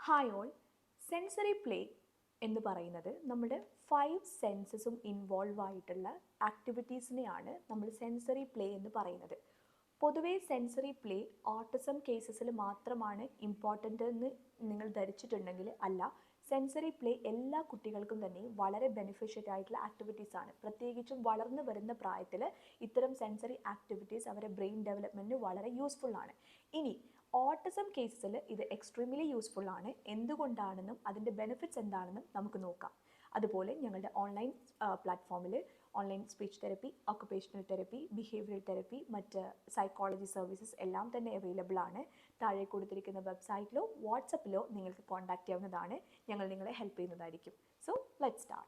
Hi all. Sensory play എന്ന് പറയുന്നത് നമ്മുടെ 5 സെൻസസും ഇൻവോൾവ് ആയിട്ടുള്ള ആക്ടിവിറ്റീസിനെയാണ് നമ്മൾ സെൻസറി പ്ലേ എന്ന് പറയുന്നത്. പൊതുവേ സെൻസറി പ്ലേ ഓട്ടിസം കേസസിൽ മാത്രമാണ് ഇമ്പോർട്ടൻ്റ് എന്ന് നിങ്ങൾ ധരിച്ചിട്ടുണ്ടെങ്കിൽ അല്ല. സെൻസറി പ്ലേ എല്ലാ കുട്ടികൾക്കും തന്നെ വളരെ ബെനിഫിഷ്യൽ ആയിട്ടുള്ള ആക്ടിവിറ്റീസ് ആണ്. പ്രത്യേകിച്ചും വളർന്നു വരുന്ന പ്രായത്തിൽ ഇത്തരം സെൻസറി ആക്ടിവിറ്റീസ് അവരുടെ ബ്രെയിൻ ഡെവലപ്മെൻറ്റിന് വളരെ യൂസ്ഫുൾ ആണ്. ഇനി ഓട്ടിസം കേസിൽ ഇത് എക്സ്ട്രീംലി യൂസ്ഫുൾ ആണ്. എന്തുകൊണ്ടാണെന്നും അതിൻ്റെ ബെനിഫിറ്റ്സ് എന്താണെന്നും നമുക്ക് നോക്കാം. അതുപോലെ ഞങ്ങളുടെ ഓൺലൈൻ പ്ലാറ്റ്ഫോമിൽ online speech therapy, occupational therapy, behavioural therapy, മറ്റ് സൈക്കോളജി സർവീസസ് എല്ലാം തന്നെ അവൈലബിൾ ആണ്. താഴെ കൊടുത്തിരിക്കുന്ന വെബ്സൈറ്റിലോ വാട്സപ്പിലോ നിങ്ങൾക്ക് കോൺടാക്ട് ചെയ്യാവുന്നതാണ്. ഞങ്ങൾ നിങ്ങളെ ഹെൽപ്പ് ചെയ്യുന്നതായിരിക്കും. So let's start.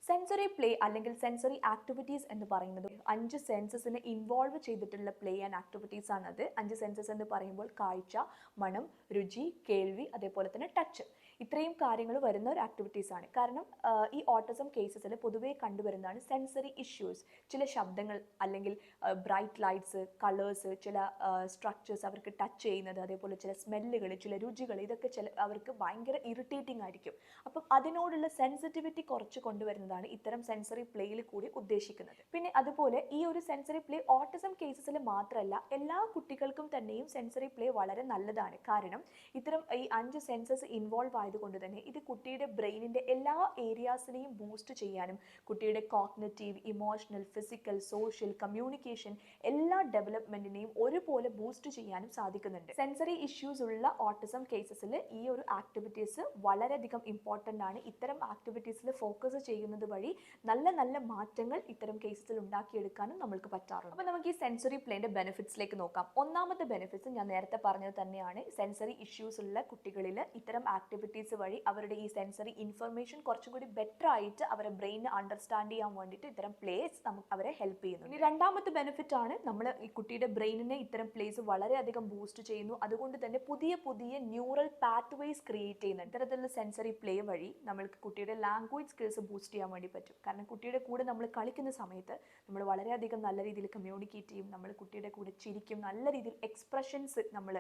Sensory play അല്ലെങ്കിൽ സെൻസറി ആക്ടിവിറ്റീസ് എന്ന് പറയുന്നത് 5 സെൻസസിനെ ഇൻവോൾവ് ചെയ്തിട്ടുള്ള പ്ലേ ആൻഡ് ആക്ടിവിറ്റീസ് ആണത്. 5 സെൻസസ് എന്ന് പറയുമ്പോൾ കാഴ്ച, മണം, രുചി, കേൾവി, അതേപോലെ തന്നെ ടച്ച്, ഇത്രയും കാര്യങ്ങൾ വരുന്ന ഒരു ആക്ടിവിറ്റീസ് ആണ്. കാരണം ഈ ഓട്ടിസം കേസസിൽ പൊതുവേ കണ്ടുവരുന്നതാണ് സെൻസറി ഇഷ്യൂസ്. ചില ശബ്ദങ്ങൾ അല്ലെങ്കിൽ ബ്രൈറ്റ് ലൈറ്റ്സ്, കളേഴ്സ്, ചില സ്ട്രക്ചേഴ്സ് അവർക്ക് ടച്ച് ചെയ്യുന്നത്, അതേപോലെ ചില സ്മെല്ലുകൾ, ചില രുചികൾ, ഇതൊക്കെ അവർക്ക് ഭയങ്കര ഇറിറ്റേറ്റിംഗ് ആയിരിക്കും. അപ്പം അതിനോടുള്ള സെൻസിറ്റിവിറ്റി കുറച്ച് കൊണ്ടുവരുന്നതാണ് ഇത്തരം സെൻസറി പ്ലേയിൽ കൂടി ഉദ്ദേശിക്കുന്നത്. പിന്നെ അതുപോലെ ഈ ഒരു സെൻസറി പ്ലേ ഓട്ടിസം കേസസിൽ മാത്രമല്ല, എല്ലാ കുട്ടികൾക്കും തന്നെയും സെൻസറി പ്ലേ വളരെ നല്ലതാണ്. കാരണം ഇത്തരം ഈ 5 സെൻസസ് ഇൻവോൾവ് ആയതുകൊണ്ട് തന്നെ ഇത് കുട്ടിയുടെ ബ്രെയിനിൻ്റെ എല്ലാ ഏരിയാസിനെയും ബൂസ്റ്റ് ചെയ്യാനും കുട്ടിയുടെ cognitive, emotional, physical, social, communication എല്ലാ ഡെവലപ്മെൻറ്റിനെയും ഒരുപോലെ ബൂസ്റ്റ് ചെയ്യാനും സാധിക്കുന്നുണ്ട്. സെൻസറി ഇഷ്യൂസ് ഉള്ള ഓട്ടിസം കേസസിൽ ഈ ഒരു ആക്ടിവിറ്റീസ് വളരെയധികം ഇമ്പോർട്ടൻ്റ് ആണ്. ഇത്തരം ആക്ടിവിറ്റീസിൽ ഫോക്കസ് ചെയ്യുന്നത് വഴി നല്ല നല്ല മാറ്റങ്ങൾ ഇത്തരം കേസസിൽ ഉണ്ടാക്കിയെടുക്കാനും നമ്മൾക്ക് പറ്റാറുണ്ട്. അപ്പോൾ നമുക്ക് ഈ സെൻസറി പ്ലേന്റെ ബെനിഫിറ്റ്സിലേക്ക് നോക്കാം. ഒന്നാമത്തെ ബെനിഫിറ്റ്സ് ഞാൻ നേരത്തെ പറഞ്ഞത് തന്നെയാണ്. സെൻസറി ഇഷ്യൂസ് ഉള്ള കുട്ടികളിൽ ഇത്തരം ആക്ടിവിറ്റീസ് വഴി അവരുടെ ഈ സെൻസറി ഇൻഫർമേഷൻ കുറച്ചും കൂടി ബെറ്റർ ആയിട്ട് അവരുടെ ബ്രെയിൻ അണ്ടർസ്റ്റാൻഡ് ചെയ്യാൻ വേണ്ടിയിട്ട് ഇത്തരം പ്ലേസ് നമുക്ക് അവരെ ഹെൽപ്പ് ചെയ്യുന്നു. ഇനി രണ്ടാമത്തെ ബെനിഫിറ്റ് ആണ്, നമ്മൾ ഈ കുട്ടിയുടെ ബ്രെയിനിനെ ഇത്തരം പ്ലേസ് വളരെയധികം ബൂസ്റ്റ് ചെയ്യുന്നു. അതുകൊണ്ട് തന്നെ പുതിയ പുതിയ ന്യൂറൽ പാത്വേസ് ക്രിയേറ്റ് ചെയ്യുന്നുണ്ട്. ഇത്തരത്തിലുള്ള സെൻസറി പ്ലേ വഴി നമ്മൾക്ക് കുട്ടിയുടെ ലാംഗ്വേജ് സ്കിൽസ് ബൂസ്റ്റ് ചെയ്യാൻ വേണ്ടി പറ്റും. കാരണം കുട്ടിയുടെ കൂടെ നമ്മൾ കളിക്കുന്ന സമയത്ത് നമ്മൾ വളരെയധികം നല്ല രീതിയിൽ കമ്മ്യൂണിക്കേറ്റ് ചെയ്യും, നമ്മൾ കുട്ടിയുടെ കൂടെ ചിരിക്കും, നല്ല രീതിയിൽ എക്സ്പ്രഷൻസ് നമ്മൾ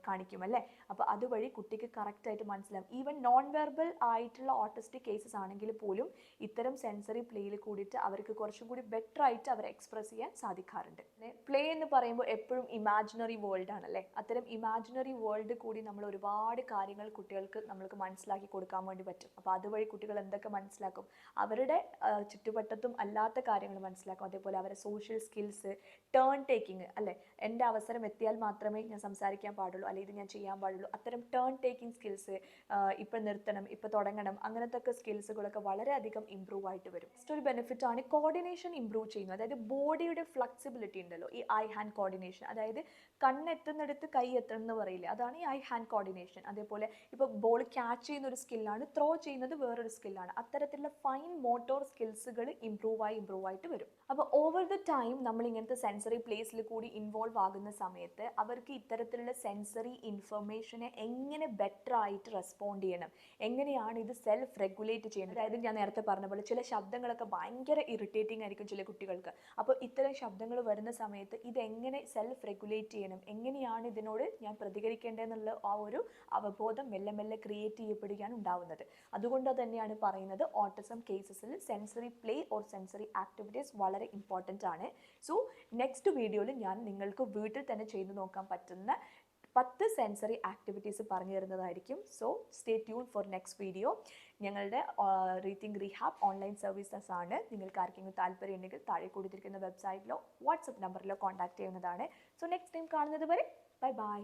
കാണിക്കും അല്ലേ. അപ്പോൾ അതുവഴി കുട്ടിക്ക് കറക്റ്റായിട്ട് മനസ്സിലാവും. ഈവൻ നോൺ വെർബൽ ആയിട്ടുള്ള ഓട്ടിസ്റ്റിക് കേസസ് ആണെങ്കിൽ പോലും ഇത്തരം സെൻസറി പ്ലേയിൽ കൂടിയിട്ട് അവർക്ക് കുറച്ചും കൂടി ബെറ്റർ ആയിട്ട് അവരെ എക്സ്പ്രസ് ചെയ്യാൻ സാധിക്കാറുണ്ട്. പ്ലേ എന്ന് പറയുമ്പോൾ എപ്പോഴും ഇമാജിനറി വേൾഡ് ആണല്ലേ. അത്തരം ഇമാജിനറി വേൾഡ് കൂടി നമ്മൾ ഒരുപാട് കാര്യങ്ങൾ കുട്ടികൾക്ക് നമ്മൾക്ക് മനസ്സിലാക്കി കൊടുക്കാൻ വേണ്ടി പറ്റും. അപ്പോൾ അതുവഴി കുട്ടികൾ എന്തൊക്കെ മനസ്സിലാക്കും, അവരുടെ ചുറ്റുവട്ടത്തും അല്ലാത്ത കാര്യങ്ങൾ മനസ്സിലാക്കും. അതേപോലെ അവരുടെ സോഷ്യൽ സ്കിൽസ്, ടേൺ ടേക്കിംഗ് അല്ലേ, എൻ്റെ അവസരം എത്തിയാൽ മാത്രമേ ഞാൻ സംസാരിക്കാൻ പാടുള്ളൂ, അല്ലെങ്കിൽ ഇത് ഞാൻ ചെയ്യാൻ പാടുള്ളൂ, അത്തരം ടേൺ ടേക്കിംഗ് സ്കിൽസ്, ഇപ്പം നിർത്തണം, ഇപ്പം തുടങ്ങണം, അങ്ങനത്തെ ഒക്കെ സ്കിൽസുകളൊക്കെ വളരെയധികം ഇമ്പ്രൂവ് ആയിട്ട് വരും. നെക്സ്റ്റ് ഒരു ബെനിഫിറ്റ് ആണ് കോർഡിനേഷൻ ഇമ്പ്രൂവ് ചെയ്യുന്നത്. അതായത് ബോഡിയുടെ ഫ്ലെക്സിബിലിറ്റി ഉണ്ടല്ലോ, ഈ ഐ ഹാൻഡ് കോർഡിനേഷൻ, അതായത് കണ്ണെത്തുന്നിടത്ത് കൈ എത്തണം എന്ന് പറയില്ലേ, അതാണ് ഈ ഐ ഹാൻഡ് കോർഡിനേഷൻ. അതേപോലെ ഇപ്പോൾ ബോൾ ക്യാച്ച് ചെയ്യുന്ന ഒരു സ്കില്ലാണ്, ത്രോ ചെയ്യുന്നത് വേറൊരു സ്കില്ലാണ്. അത്തരത്തിലുള്ള ഫൈൻ മോട്ടോർ സ്കിൽസുകൾ ഇമ്പ്രൂവ് ആയിട്ട് വരും. അപ്പോൾ ഓവർ ദ ടൈം നമ്മൾ ഇങ്ങനത്തെ സെൻസറി പ്ലേസിൽ കൂടി ഇൻവോൾവ് ആകുന്ന സമയത്ത് അവർക്ക് ഇത്തരത്തിലുള്ള സെൻസറി ഇൻഫർമേഷനെ എങ്ങനെ ബെറ്റർ ആയിട്ട് റെസ്പോണ്ട് ചെയ്യണം, എങ്ങനെയാണ് ഇത് സെൽഫ് റെഗുലേറ്റ് ചെയ്യുന്നത്. അതായത് ഞാൻ നേരത്തെ പറഞ്ഞ പോലെ ചില ശബ്ദങ്ങളൊക്കെ ഭയങ്കര ഇറിറ്റേറ്റിംഗ് ആയിരിക്കും ചില കുട്ടികൾക്ക്. അപ്പോൾ ഇത്തരം ശബ്ദങ്ങൾ വരുന്ന സമയത്ത് ഇതെങ്ങനെ സെൽഫ് റെഗുലേറ്റ് ചെയ്യണം, എങ്ങനെയാണ് ഇതിനോട് ഞാൻ പ്രതികരിക്കേണ്ടതെന്നുള്ള ആ ഒരു അവബോധം മെല്ലെ മെല്ലെ ക്രിയേറ്റ് ചെയ്യപ്പെടുകയാണ് ഉണ്ടാവുന്നത്. അതുകൊണ്ട് തന്നെയാണ് പറയുന്നത് ഓട്ടിസം കേസസിൽ sensory play or sensory activities വളരെ ഇമ്പോർട്ടൻ്റ് ആണ്. സോ നെക്സ്റ്റ് വീഡിയോയിൽ ഞാൻ നിങ്ങൾക്ക് വീട്ടിൽ തന്നെ ചെയ്തു നോക്കാൻ പറ്റുന്ന 10 സെൻസറി ആക്ടിവിറ്റീസ് പറഞ്ഞു തരുന്നതായിരിക്കും. So stay tune for next video. ഞങ്ങളുടെ റീതിങ്ക് റീഹാബ് ഓൺലൈൻ സർവീസസ് ആണ്. നിങ്ങൾക്ക് ആർക്കെങ്കിലും താല്പര്യം ഉണ്ടെങ്കിൽ താഴെ കൊടുത്തിരിക്കുന്ന വെബ്സൈറ്റിലോ വാട്സപ്പ് നമ്പറിലോ കോൺടാക്ട് ചെയ്യുന്നതാണ്. സോ നെക്സ്റ്റ് ടൈം കാണുന്നത് വരെ ബൈ ബൈ.